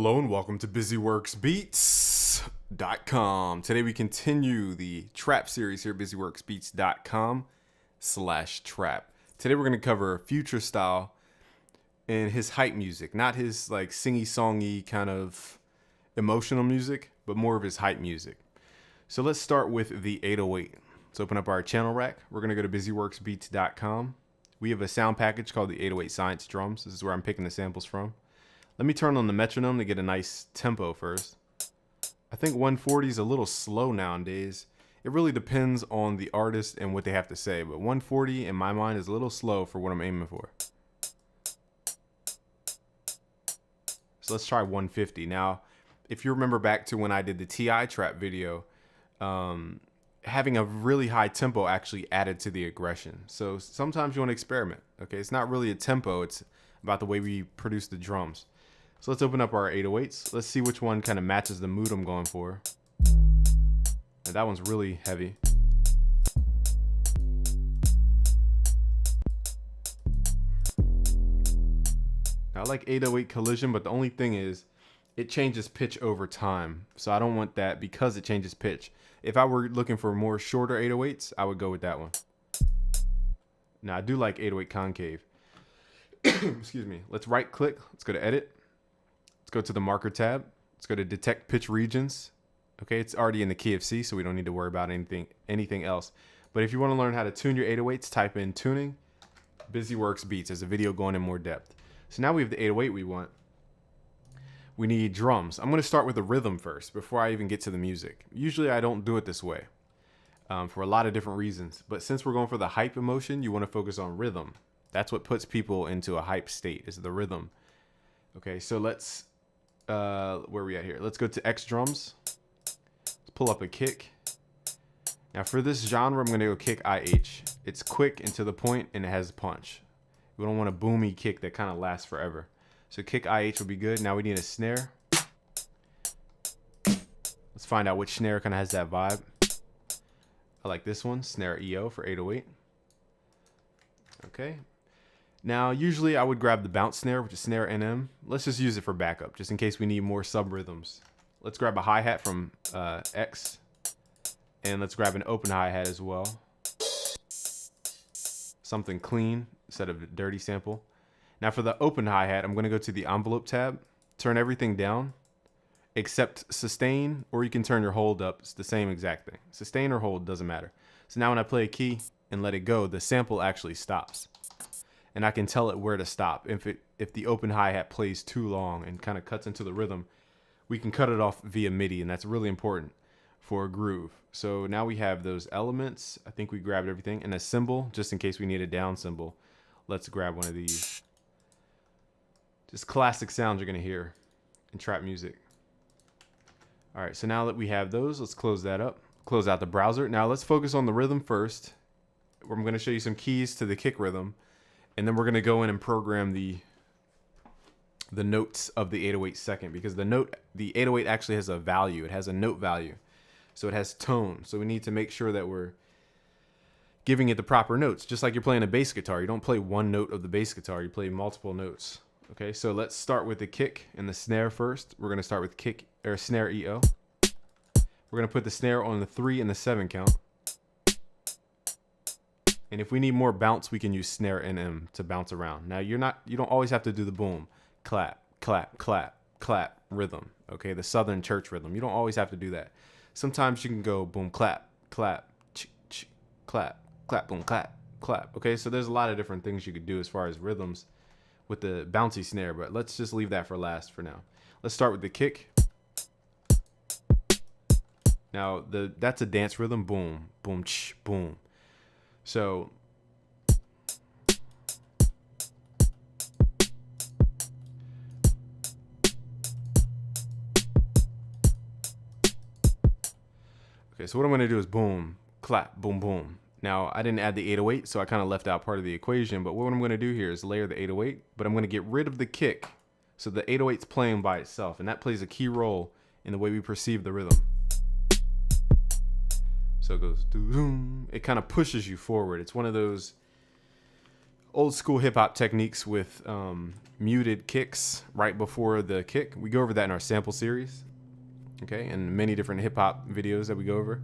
Hello and welcome to BusyWorksBeats.com. Today we continue the trap series here at BusyWorksBeats.com/trap. Today we're going to cover Future Style and his hype music, not his like singy-songy kind of emotional music, but more of his hype music. So let's start with the 808. Let's open up our channel rack. We're going to go to BusyWorksBeats.com. We have a sound package called the 808 Science Drums. This is where I'm picking the samples from. Let me turn on the metronome to get a nice tempo first. I think 140 is a little slow nowadays. It really depends on the artist and what they have to say, but 140 in my mind is a little slow for what I'm aiming for. So let's try 150. Now, if you remember back to when I did the TI trap video, having a really high tempo actually added to the aggression. So sometimes you want to experiment. Okay, it's not really a tempo, it's about the way we produce the drums. So let's open up our 808s. Let's see which one kind of matches the mood I'm going for. And that one's really heavy. Now, I like 808 collision, but the only thing is it changes pitch over time. So I don't want that because it changes pitch. If I were looking for more shorter 808s, I would go with that one. Now I do like 808 concave. Excuse me. Let's right click. Let's go to edit. Let's go to the marker tab. Let's go to detect pitch regions. Okay, it's already in the key of C, so we don't need to worry about anything else. But if you want to learn how to tune your 808s, type in tuning BusyWorks Beats. There's a video going in more depth. So now we have the 808 we want. We need drums. I'm going to start with the rhythm first before I even get to the music. Usually I don't do it this way for a lot of different reasons. But since we're going for the hype emotion, you want to focus on rhythm. That's what puts people into a hype state, is the rhythm. Okay, so let's, where are we at here? Let's go to X drums. Let's pull up a kick. Now for this genre, I'm going to go kick IH. It's quick and to the point, and it has punch. We don't want a boomy kick that kind of lasts forever. So kick IH will be good. Now we need a snare. Let's find out which snare kind of has that vibe. I like this one, snare EO for 808. Okay. Now, usually I would grab the bounce snare, which is snare NM. Let's just use it for backup, just in case we need more sub rhythms. Let's grab a hi-hat from X, and let's grab an open hi-hat as well. Something clean instead of a dirty sample. Now for the open hi-hat, I'm going to go to the envelope tab, turn everything down, except sustain, or you can turn your hold up. It's the same exact thing. Sustain or hold, doesn't matter. So now when I play a key and let it go, the sample actually stops. And I can tell it where to stop. If the open hi-hat plays too long and kind of cuts into the rhythm, we can cut it off via MIDI, and that's really important for a groove. So now we have those elements. I think we grabbed everything. And a cymbal, just in case we need a down cymbal. Let's grab one of these. Just classic sounds you're gonna hear in trap music. All right, so now that we have those, let's close that up. Close out the browser. Now let's focus on the rhythm first. I'm gonna show you some keys to the kick rhythm. And then we're going to go in and program the notes of the 808 second, because the 808 actually has a value. It has a note value. So it has tone. So we need to make sure that we're giving it the proper notes. Just like you're playing a bass guitar. You don't play one note of the bass guitar. You play multiple notes. Okay, so let's start with the kick and the snare first. We're going to start with kick or snare EO. We're going to put the snare on the 3 and the 7 count. And if we need more bounce, we can use snare NM to bounce around. Now you don't always have to do the boom, clap, clap, clap, clap rhythm. Okay, the Southern church rhythm. You don't always have to do that. Sometimes you can go boom, clap, clap, clap, clap, boom, clap, clap. Okay, so there's a lot of different things you could do as far as rhythms with the bouncy snare, but let's just leave that for last for now. Let's start with the kick. Now that's a dance rhythm, boom, boom, boom. So okay, so what I'm going to do is boom, clap, boom, boom. Now, I didn't add the 808, so I kind of left out part of the equation, but what I'm going to do here is layer the 808, but I'm going to get rid of the kick. So the 808's playing by itself, and that plays a key role in the way we perceive the rhythm. So it goes, it kind of pushes you forward. It's one of those old school hip hop techniques with muted kicks right before the kick. We go over that in our sample series, okay, and many different hip hop videos that we go over.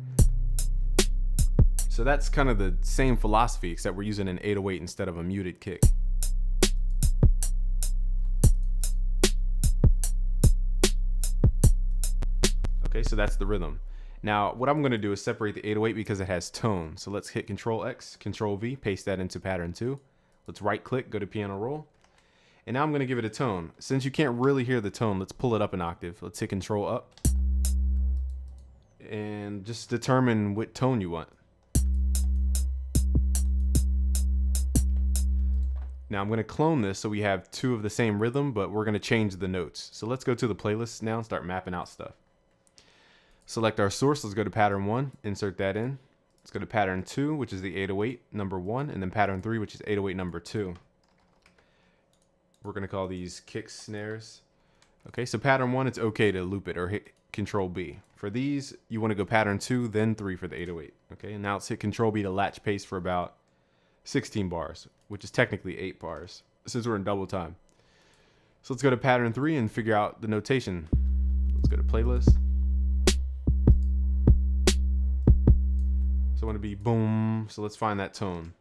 So that's kind of the same philosophy, except we're using an 808 instead of a muted kick. Okay, so that's the rhythm. Now, what I'm going to do is separate the 808 because it has tone. So let's hit Control X, Control V, paste that into pattern 2. Let's right click, go to piano roll. And now I'm going to give it a tone. Since you can't really hear the tone, let's pull it up an octave. Let's hit Control up. And just determine what tone you want. Now I'm going to clone this so we have two of the same rhythm, but we're going to change the notes. So let's go to the playlist now and start mapping out stuff. Select our source. Let's go to pattern 1, insert that in. Let's go to pattern 2, which is the 808 number 1, and then pattern 3, which is 808 number 2. We're going to call these kicks, snares. Okay, so pattern 1, it's okay to loop it or hit Control B. For these, you want to go pattern 2, then 3 for the 808. Okay, and now let's hit Control B to latch pace for about 16 bars, which is technically 8 bars since we're in double time. So let's go to pattern 3 and figure out the notation. Let's go to playlist. So I want to be boom. So let's find that tone.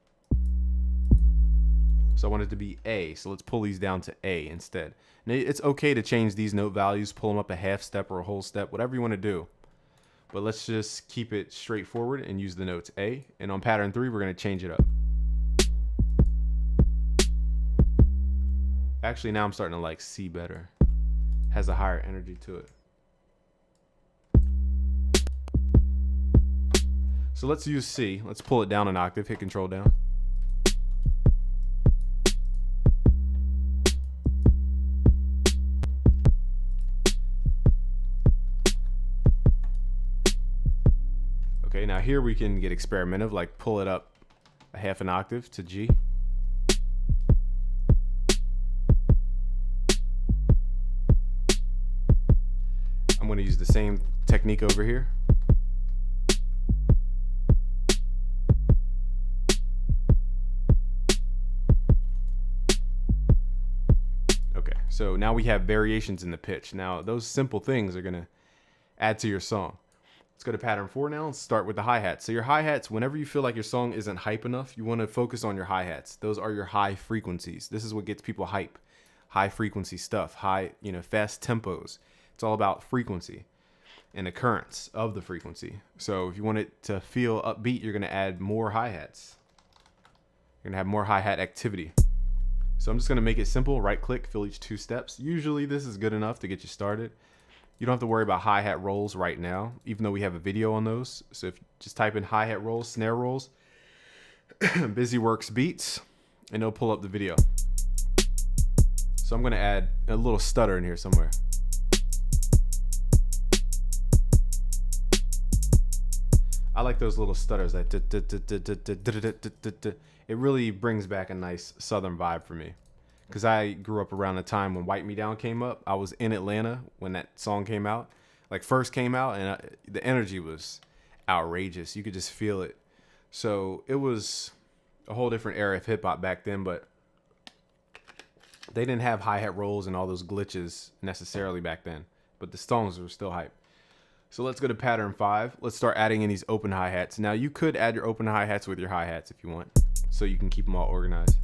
So I want it to be A. So let's pull these down to A instead. Now it's okay to change these note values, pull them up a half step or a whole step, whatever you want to do. But let's just keep it straightforward and use the notes A. And on pattern 3, we're going to change it up. Actually, now I'm starting to like C better. Has a higher energy to it. So let's use C. Let's pull it down an octave, hit Control down. Okay, now here we can get experimentative, like pull it up a half an octave to G. I'm going to use the same technique over here. Okay, so now we have variations in the pitch. Now those simple things are going to add to your song. Let's go to pattern 4 now and start with the hi-hats. So your hi-hats, whenever you feel like your song isn't hype enough, you want to focus on your hi-hats. Those are your high frequencies. This is what gets people hype. High frequency stuff, high, fast tempos. It's all about frequency and occurrence of the frequency. So if you want it to feel upbeat, you're going to add more hi-hats. You're going to have more hi-hat activity. So I'm just going to make it simple. Right click, fill each 2 steps. Usually this is good enough to get you started. You don't have to worry about hi-hat rolls right now, even though we have a video on those. So if you just type in hi-hat rolls, snare rolls, BusyWorks beats, and it'll pull up the video. So I'm going to add a little stutter in here somewhere. I like those little stutters. That it really brings back a nice southern vibe for me. Because I grew up around the time when Wipe Me Down came up. I was in Atlanta when that song came out. Like first came out, and the energy was outrageous. You could just feel it. So it was a whole different era of hip hop back then, but they didn't have hi-hat rolls and all those glitches necessarily back then. But the songs were still hype. So let's go to pattern 5. Let's start adding in these open hi-hats. Now you could add your open hi-hats with your hi-hats if you want, so you can keep them all organized.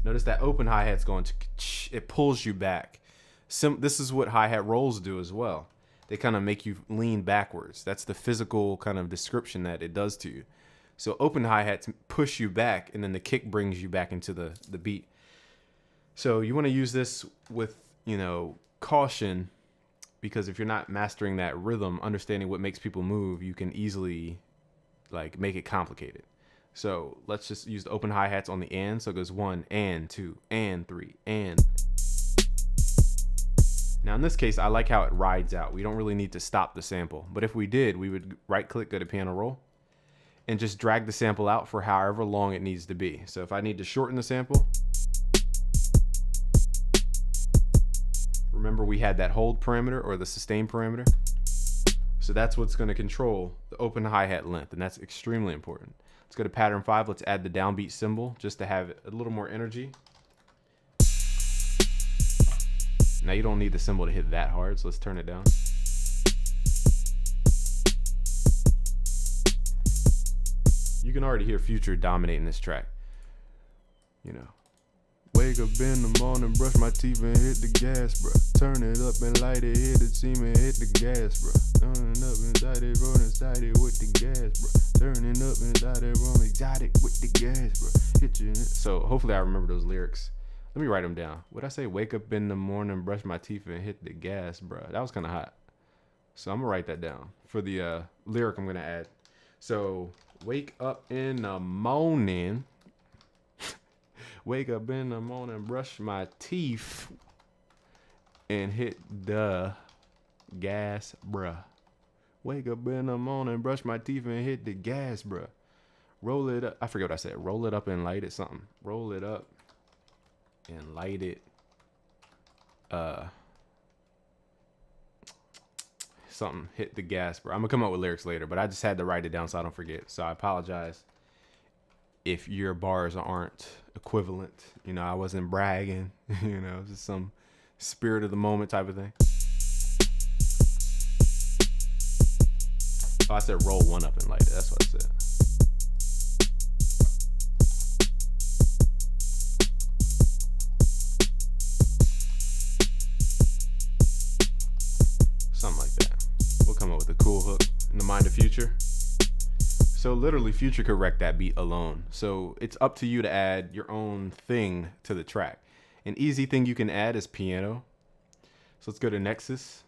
Notice that open hi-hat's going to, it pulls you back. This is what hi-hat rolls do as well. They kind of make you lean backwards. That's the physical kind of description that it does to you. So open hi-hats push you back, and then the kick brings you back into the beat. So you want to use this with, caution, because if you're not mastering that rhythm, understanding what makes people move, you can easily make it complicated. So let's just use the open hi-hats on the and. So it goes 1 and 2 and 3 and. Now in this case, I like how it rides out. We don't really need to stop the sample. But if we did, we would right click, go to piano roll, and just drag the sample out for however long it needs to be. So if I need to shorten the sample, remember we had that hold parameter or the sustain parameter. So that's what's going to control the open hi-hat length, and that's extremely important. Let's go to pattern 5. Let's add the downbeat cymbal just to have a little more energy. Now you don't need the cymbal to hit that hard, so let's turn it down. You can already hear Future dominating this track. You know. Wake up in the morning, brush my teeth and hit the gas, bruh. Turn it up and light it, hit the seam and hit the gas, bruh. Turning up inside it, rolling inside it with the gas, bruh. Turning up inside it, rolling exotic with the gas, bruh. Hit you. So hopefully I remember those lyrics. Let me write them down. What'd I say? Wake up in the morning, brush my teeth and hit the gas, bruh. That was kind of hot. So I'm gonna write that down for the lyric I'm gonna add. So wake up in the morning. Wake up in the morning, brush my teeth, and hit the gas, bruh. Wake up in the morning, brush my teeth, and hit the gas, bruh. Roll it up. I forget what I said. Roll it up and light it something. Roll it up and light it. Something. Hit the gas, bruh. I'm going to come up with lyrics later, but I just had to write it down so I don't forget. So I apologize if your bars aren't equivalent. You know, I wasn't bragging. You know, just some spirit of the moment type of thing. Oh, I said roll one up and light it. That's what I said. Something like that. We'll come up with a cool hook in the mind of Future. So literally Future could wreck that beat alone. So it's up to you to add your own thing to the track. An easy thing you can add is piano. So let's go to Nexus.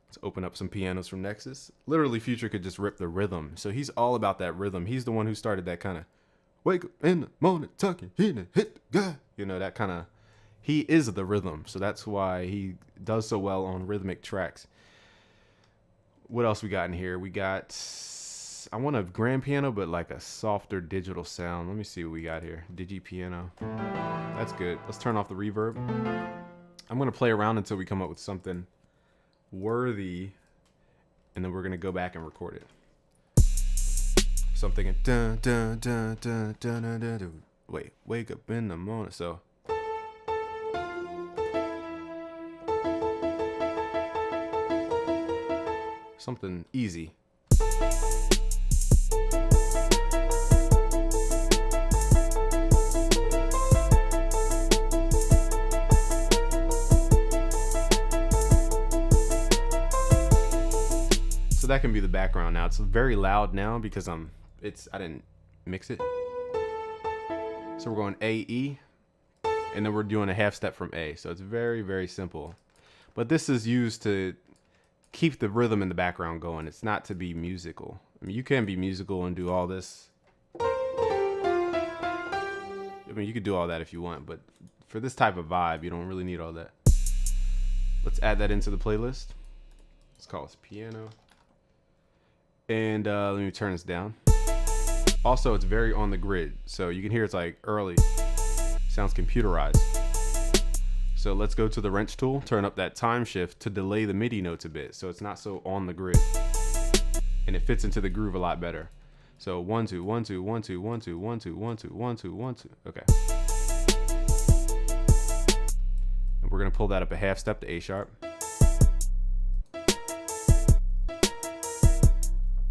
Let's open up some pianos from Nexus. Literally Future could just rip the rhythm. So he's all about that rhythm. He's the one who started that kind of wake up in the morning, tucking, hit the guy. You know, that kind of, he is the rhythm. So that's why he does so well on rhythmic tracks. What else we got in here? We got, I want a grand piano, but like a softer digital sound. Let me see what we got here. Digi piano. That's good. Let's turn off the reverb. I'm going to play around until we come up with something worthy, and then we're going to go back and record it. So I'm thinking, dun, dun, dun, dun, dun, dun, dun, dun. Wait, wake up in the morning. So something easy. So that can be the background now. It's very loud now because I didn't mix it. So we're going A, E, and then we're doing a half step from A. So it's very, very simple. But this is used to keep the rhythm in the background going. It's not to be musical. I mean, you can be musical and do all this. I mean, you could do all that if you want, but for this type of vibe, you don't really need all that. Let's add that into the playlist. Let's call this piano. And let me turn this down. Also, it's very on the grid. So you can hear it's like early. Sounds computerized. So let's go to the wrench tool, turn up that time shift to delay the MIDI notes a bit so it's not so on the grid. And it fits into the groove a lot better. So 1 2 1 2 1 2 1 2 1 2 1 2 1 2 1 2. Okay. And we're gonna pull that up a half step to A sharp.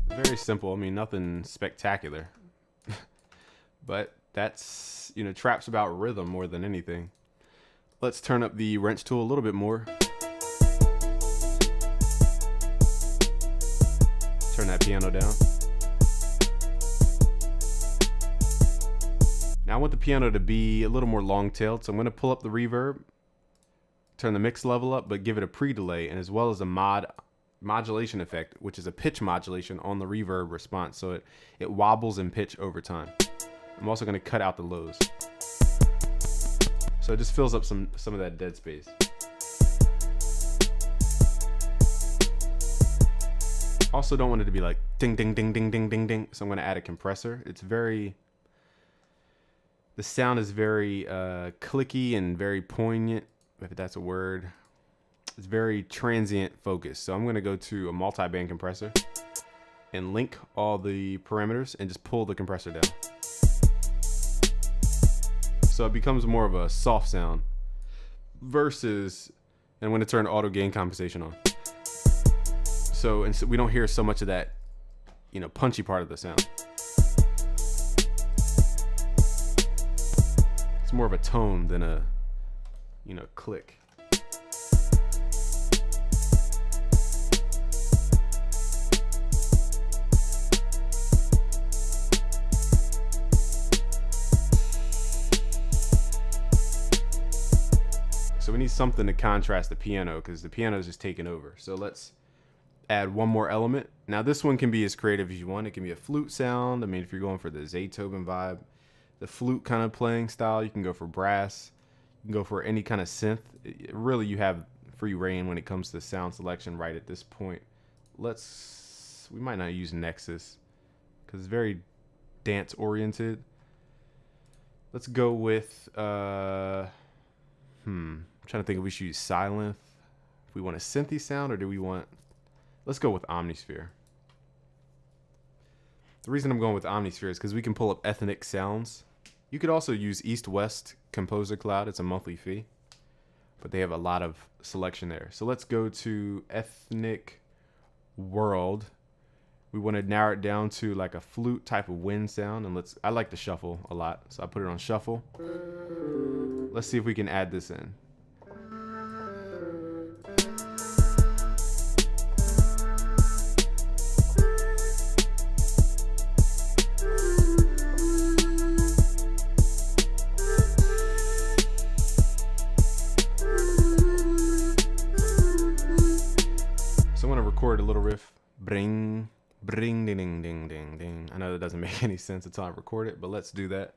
Very simple. I mean, nothing spectacular. But that's, you know, trap's about rhythm more than anything. Let's turn up the wrench tool a little bit more. Turn that piano down. Now I want the piano to be a little more long-tailed, so I'm going to pull up the reverb, turn the mix level up, but give it a pre-delay, and as well as a modulation effect, which is a pitch modulation on the reverb response, so it wobbles in pitch over time. I'm also going to cut out the lows. So it just fills up some of that dead space. Also don't want it to be like ding, ding, ding, ding, ding, ding, ding. So I'm going to add a compressor. The sound is very clicky and very poignant, if that's a word. It's very transient focus. So I'm going to go to a multi-band compressor and link all the parameters and just pull the compressor down. So it becomes more of a soft sound versus, and I'm going to turn auto gain compensation on. So we don't hear so much of that, you know, punchy part of the sound. It's more of a tone than a, you know, click. So we need something to contrast the piano because the piano is just taking over. So let's add one more element. Now this one can be as creative as you want. It can be a flute sound. I mean, if you're going for the Zaytoven vibe, the flute kind of playing style, you can go for brass. You can go for any kind of synth. Really, you have free reign when it comes to sound selection right at this point. We might not use Nexus because it's very dance oriented. Let's go with, I'm trying to think if we should use Sylenth. If we want a synthy sound, or do we want... Let's go with Omnisphere. The reason I'm going with Omnisphere is because we can pull up ethnic sounds. You could also use East West Composer Cloud. It's a monthly fee, but they have a lot of selection there. So let's go to Ethnic World. We want to narrow it down to like a flute type of wind sound, and I like the shuffle a lot, so I put it on shuffle. Let's see if we can add this in. So I'm going to record a little riff. Bring, bring, ding, ding, ding, ding, ding. I know that doesn't make any sense until I record it, but let's do that.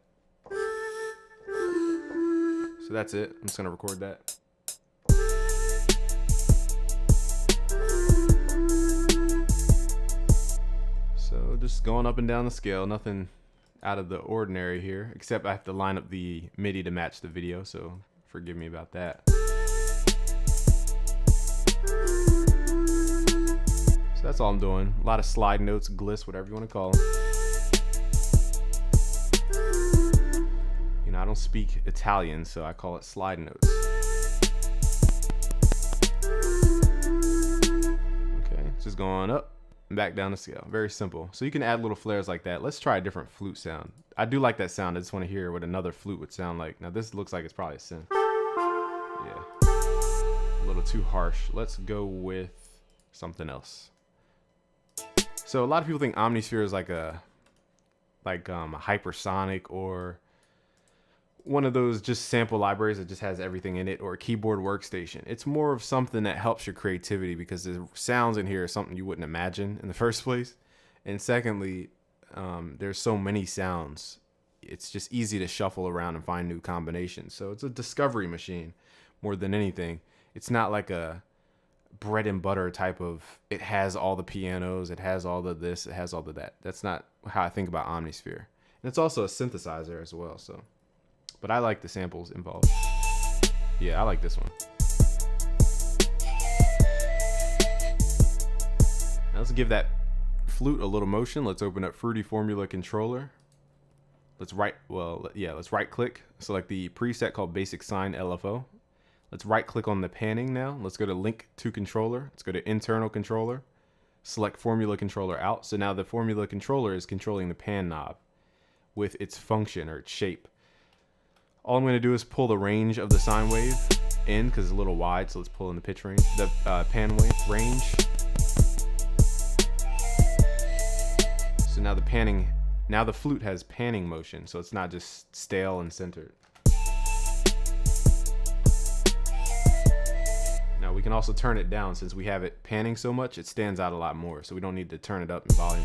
So that's it. I'm just going to record that. So just going up and down the scale. Nothing out of the ordinary here, except I have to line up the MIDI to match the video, so forgive me about that. So that's all I'm doing. A lot of slide notes, gliss, whatever you want to call them. You know, I don't speak Italian, so I call it slide notes. Okay, just going up and back down the scale. Very simple. So you can add little flares like that. Let's try a different flute sound. I do like that sound. I just want to hear what another flute would sound like. Now this looks like it's probably a synth. Yeah, a little too harsh. Let's go with something else. So a lot of people think Omnisphere is like a hypersonic or one of those just sample libraries that just has everything in it, or a keyboard workstation. It's more of something that helps your creativity because the sounds in here are something you wouldn't imagine in the first place. And secondly, there's so many sounds. It's just easy to shuffle around and find new combinations. So it's a discovery machine more than anything. It's not like a bread and butter type of, it has all the pianos, it has all the this, it has all the that. That's not how I think about Omnisphere. And it's also a synthesizer as well, so. But I like the samples involved. Yeah, I like this one. Now let's give that flute a little motion. Let's open up Fruity Formula Controller. Let's right click, select the preset called Basic Sine LFO. Let's right click on the panning now. Let's go to Link to Controller. Let's go to Internal Controller. Select Formula Controller out. So now the Formula Controller is controlling the pan knob with its function or its shape. All I'm going to do is pull the range of the sine wave in because it's a little wide. So let's pull in the pitch range, the pan wave range. So now the flute has panning motion. So it's not just stale and centered. Now we can also turn it down. Since we have it panning so much, it stands out a lot more, so we don't need to turn it up in volume.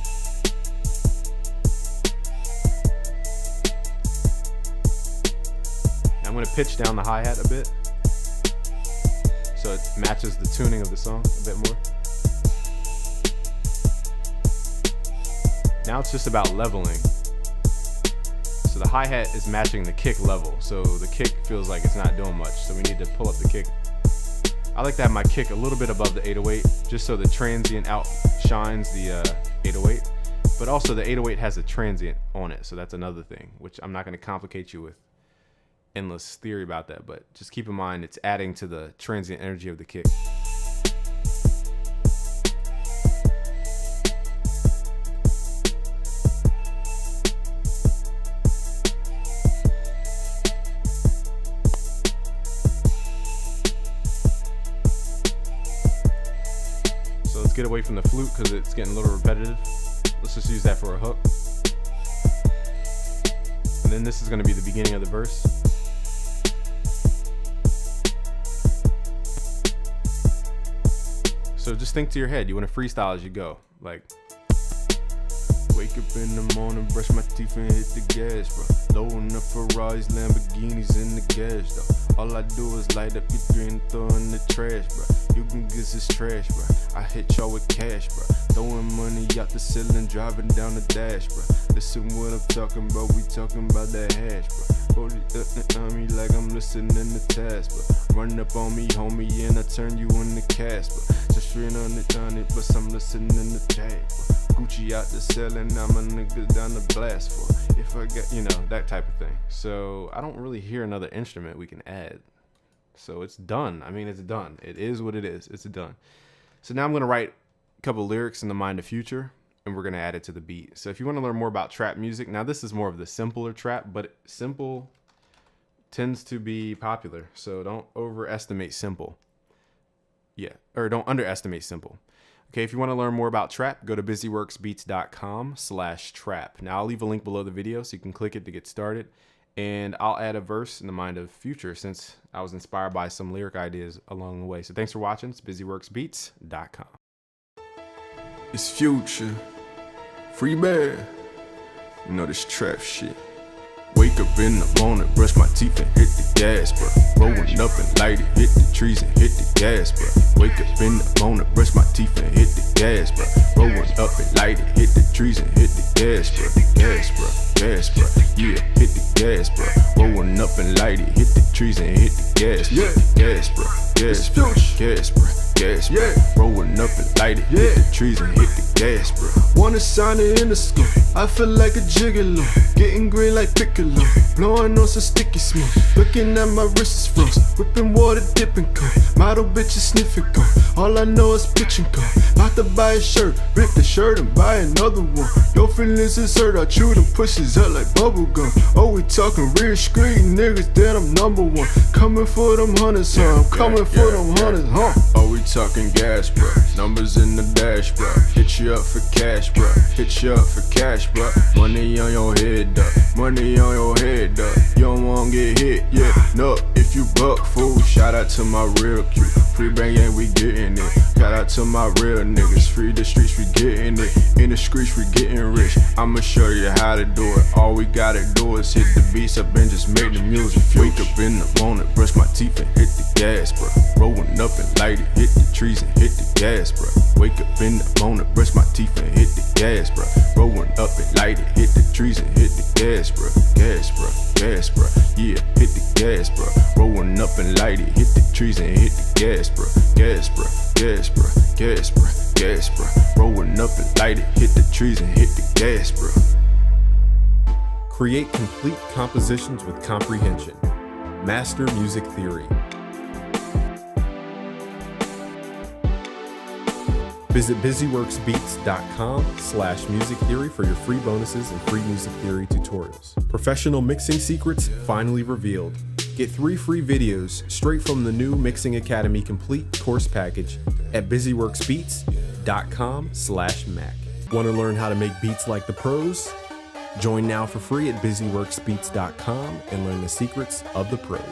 Now I'm going to pitch down the hi-hat a bit so it matches the tuning of the song a bit more. Now it's just about leveling. So the hi-hat is matching the kick level, so the kick feels like it's not doing much, so we need to pull up the kick. I like to have my kick a little bit above the 808, just so the transient outshines the 808. But also the 808 has a transient on it, so that's another thing, which I'm not going to complicate you with endless theory about that, but just keep in mind it's adding to the transient energy of the kick. So let's get away from the flute because it's getting a little repetitive. Let's just use that for a hook. And then this is going to be the beginning of the verse. So just think to your head. You want to freestyle as you go. Like, wake up in the morning, brush my teeth and hit the gas, bro. Loading up Ferraris, Lamborghinis in the gas, though. All I do is light up your green and throw in the trash, bro. You can guess it's trash, bro. I hit y'all with cash, bro. Throwing money out the ceiling, driving down the dash, bro. Listen what I'm talking about, we talking about that hash, bro. Hold it on me like I'm listening to task, bro. Run up on me, homie, and I turn you into cash, bro. Just 300 on it, but I'm listening to chat, bro. Gucci out the ceiling, I'm a nigga down the blast for. If I get, you know, that type of thing. So I don't really hear another instrument we can add. So it's done. I mean, it's done. It is what it is. It's done. So now I'm going to write a couple lyrics in the mind of Future, and we're going to add it to the beat. So if you want to learn more about trap music, now this is more of the simpler trap, but simple tends to be popular. So don't overestimate simple. Yeah, or don't underestimate simple. Okay, if you want to learn more about trap, go to busyworksbeats.com/trap. Now I'll leave a link below the video so you can click it to get started. And I'll add a verse in the mind of Future since I was inspired by some lyric ideas along the way. So thanks for watching. It's busyworksbeats.com. It's Future. Free bad. You know this trap shit. Wake up in the morning, brush my teeth and hit the gas, bro. Rolling up and light it, hit the trees and hit the gas, bro. Wake up in the morning, brush my teeth and hit the gas, bro. Rolling up and light it, hit the trees and hit the gas, bro. Gas, bro. Gas, bro. Yeah, hit the gas, bro. Rolling up and light it, hit the trees and hit the gas, bro. Gas, bro. Gas, bro. Gas, bro. Gas, bro. Rolling up and light it, hit the trees and hit the gas, bro. Wanna sign it in the scope. I feel like a gigolo, getting green like Piccolo, blowing on some sticky smoke. Looking at my wrist is froze, whipping water, dipping cold. Model bitches sniffing cold. All I know is pitching cold. About to buy a shirt, rip the shirt and buy another one. Your feelings is hurt, I chew them pushes up like bubble gum. Oh, we talking real street niggas, then I'm number one. Coming for them hunters, huh? I'm coming for them hunters, huh? Oh, we talking gas, bro. Numbers in the dash, bro. Hit you up for cash, bro. Hit you up for cash, bro. Money on your head, duh. Money on your head, duh. You don't wanna get hit, yeah. No, if you buck, fool. Shout out to my real crew. Free bang, yeah, we getting it. Shout out to my real niggas. Free the streets, we getting it. In the streets, we getting rich. I'ma show you how to do it. All we gotta do is hit the beats up and just make the music. Wake up in the morning, brush my teeth and hit the gas, bro. Rolling up and light it, hit the trees and hit the gas, bro. Wake up in the morning, brush my teeth and hit the gas, bro. Rolling up and light it, hit the trees and hit the gas, bro. Gas, bro. Gas, bro. Yeah, hit the gas, bro. Rolling up and light it, hit the trees and hit the gas, bro. Gas, bro. Gas, bro. Gas, bro. Gas, bro. Rolling up and light it, hit the trees and hit the gas, bro. Create complete compositions with comprehension. Master music theory. Visit busyworksbeats.com/music theory for your free bonuses and free music theory tutorials. Professional mixing secrets finally revealed. Get 3 free videos straight from the new Mixing Academy complete course package at busyworksbeats.com/mac. Want to learn how to make beats like the pros? Join now for free at busyworksbeats.com and learn the secrets of the pros.